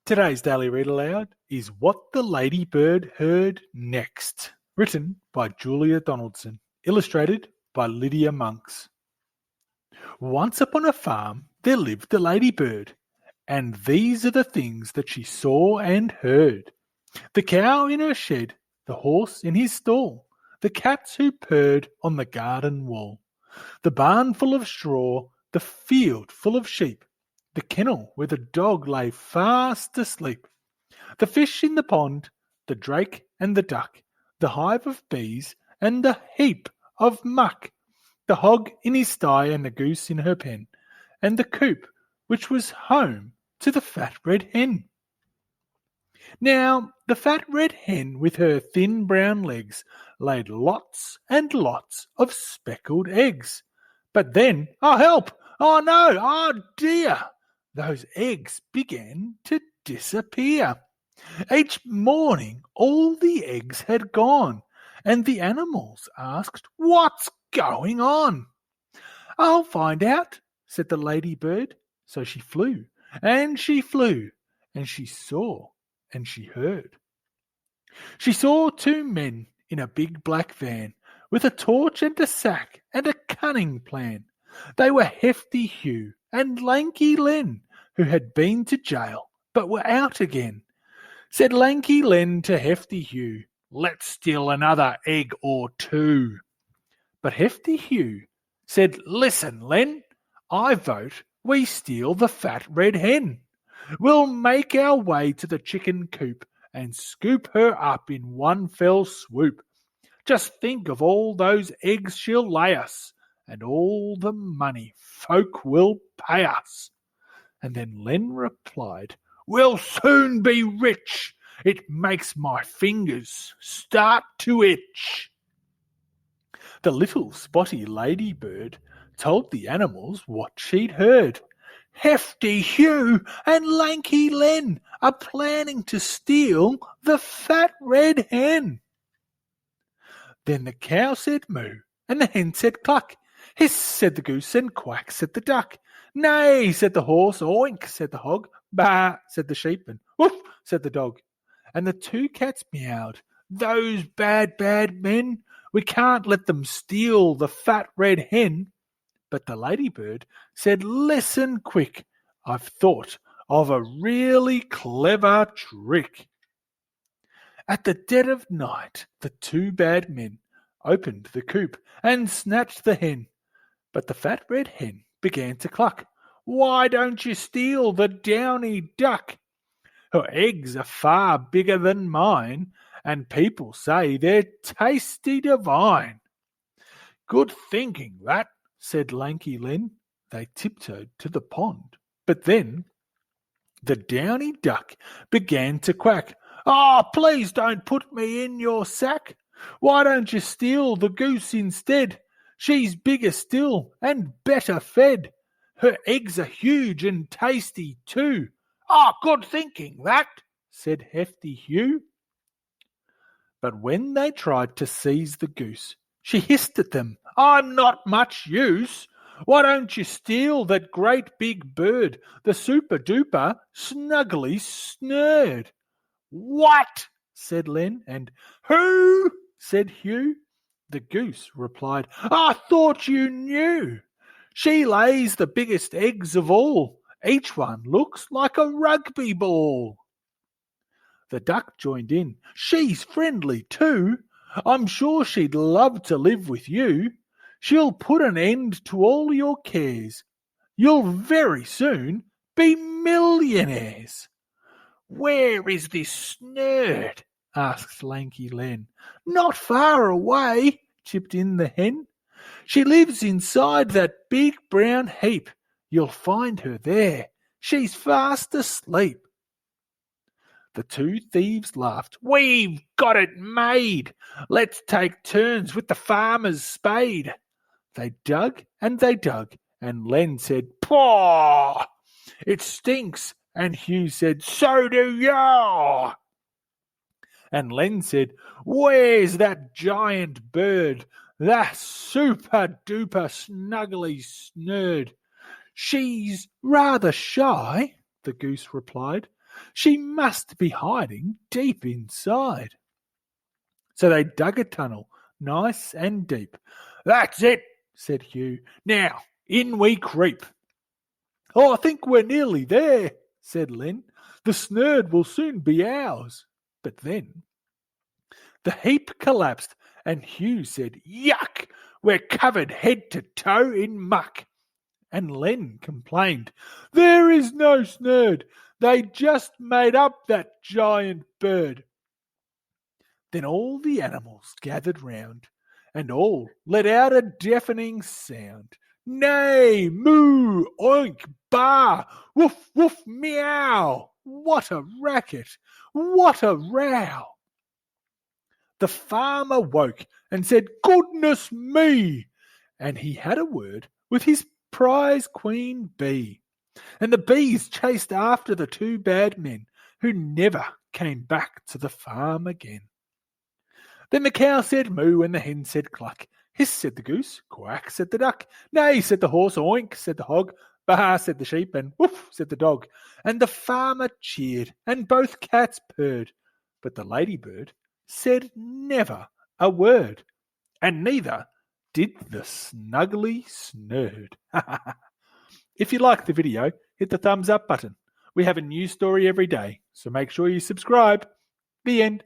Today's Daily Read Aloud is What the Ladybird Heard Next, written by Julia Donaldson, illustrated by Lydia Monks. Once upon a farm there lived a ladybird, and these are the things that she saw and heard. The cow in her shed, the horse in his stall, the cats who purred on the garden wall, the barn full of straw, the field full of sheep, the kennel where the dog lay fast asleep, the fish in the pond, the drake and the duck, the hive of bees and the heap of muck, the hog in his sty and the goose in her pen, and the coop which was home to the fat red hen. Now the fat red hen with her thin brown legs laid lots and lots of speckled eggs. But then, oh help! Oh no! Oh dear! Those eggs began to disappear. Each morning all the eggs had gone, and the animals asked, "What's going on?" "I'll find out," said the ladybird. So she flew, and she flew, and she saw, and she heard. She saw two men in a big black van, with a torch and a sack and a cunning plan. They were Hefty Hugh and Lanky Len, who had been to jail but were out again. Said Lanky Len to Hefty Hugh, "Let's steal another egg or two." But Hefty Hugh said, "Listen, Len, I vote we steal the fat red hen. We'll make our way to the chicken coop and scoop her up in one fell swoop. Just think of all those eggs she'll lay us, and all the money folk will pay us." And then Len replied, "We'll soon be rich. It makes my fingers start to itch." The little spotty ladybird told the animals what she'd heard. Hefty Hugh and Lanky Len are planning to steal the fat red hen. Then the cow said moo, and the hen said cluck. Hiss, said the goose, and quack, said the duck. Neigh, said the horse, oink, said the hog. Bah, said the sheep, and woof, said the dog. And the two cats meowed. "Those bad, bad men, we can't let them steal the fat red hen." But the ladybird said, "Listen quick, I've thought of a really clever trick." At the dead of night, the two bad men opened the coop and snatched the hen. But the fat red hen began to cluck. "Why don't you steal the downy duck? Her eggs are far bigger than mine, and people say they're tasty divine." "Good thinking, that," said Lanky Len. They tiptoed to the pond. But then the downy duck began to quack. "Oh, please don't put me in your sack. Why don't you steal the goose instead? She's bigger still and better fed. Her eggs are huge and tasty too." "Oh, good thinking, that," said Hefty Hugh. But when they tried to seize the goose, she hissed at them, "I'm not much use. Why don't you steal that great big bird, the super-duper snuggly snurd?" "What?" said Len, and "Who?" said Hugh. The goose replied, "I thought you knew. She lays the biggest eggs of all. Each one looks like a rugby ball." The duck joined in. "She's friendly too. I'm sure she'd love to live with you. She'll put an end to all your cares. You'll very soon be millionaires." "Where is this snurd?" asked Lanky Len. "Not far away," chipped in the hen. "She lives inside that big brown heap. You'll find her there. She's fast asleep." The two thieves laughed. "We've got it made. Let's take turns with the farmer's spade." They dug, and Len said, "Paw! It stinks." And Hugh said, "So do ya." And Len said, "Where's that giant bird, that super-duper snuggly snurd?" "She's rather shy," the goose replied. She must be hiding deep inside. So they dug a tunnel, nice and deep. That's it, said Hugh. Now, in we creep. Oh, I think we're nearly there, said Len. The snurd will soon be ours. But then the heap collapsed, and Hugh said, Yuck! We're covered head to toe in muck. And Len complained, There is no snurd. They just made up that giant bird. Then all the animals gathered round, and all let out a deafening sound. Neigh, moo, oink, baa, woof, woof, meow. What a racket! What a row! The farmer woke and said, Goodness me! And he had a word with his prize queen bee. And the bees chased after the two bad men, who never came back to the farm again. Then the cow said moo, and the hen said cluck. Hiss, said the goose. Quack, said the duck. Neigh, said the horse. Oink, said the hog. Bah, said the sheep. And woof, said the dog. And the farmer cheered, and both cats purred. But the ladybird said never a word, and neither did the snuggly snurd. If you like the video, hit the thumbs up button. We have a new story every day, so make sure you subscribe. The end.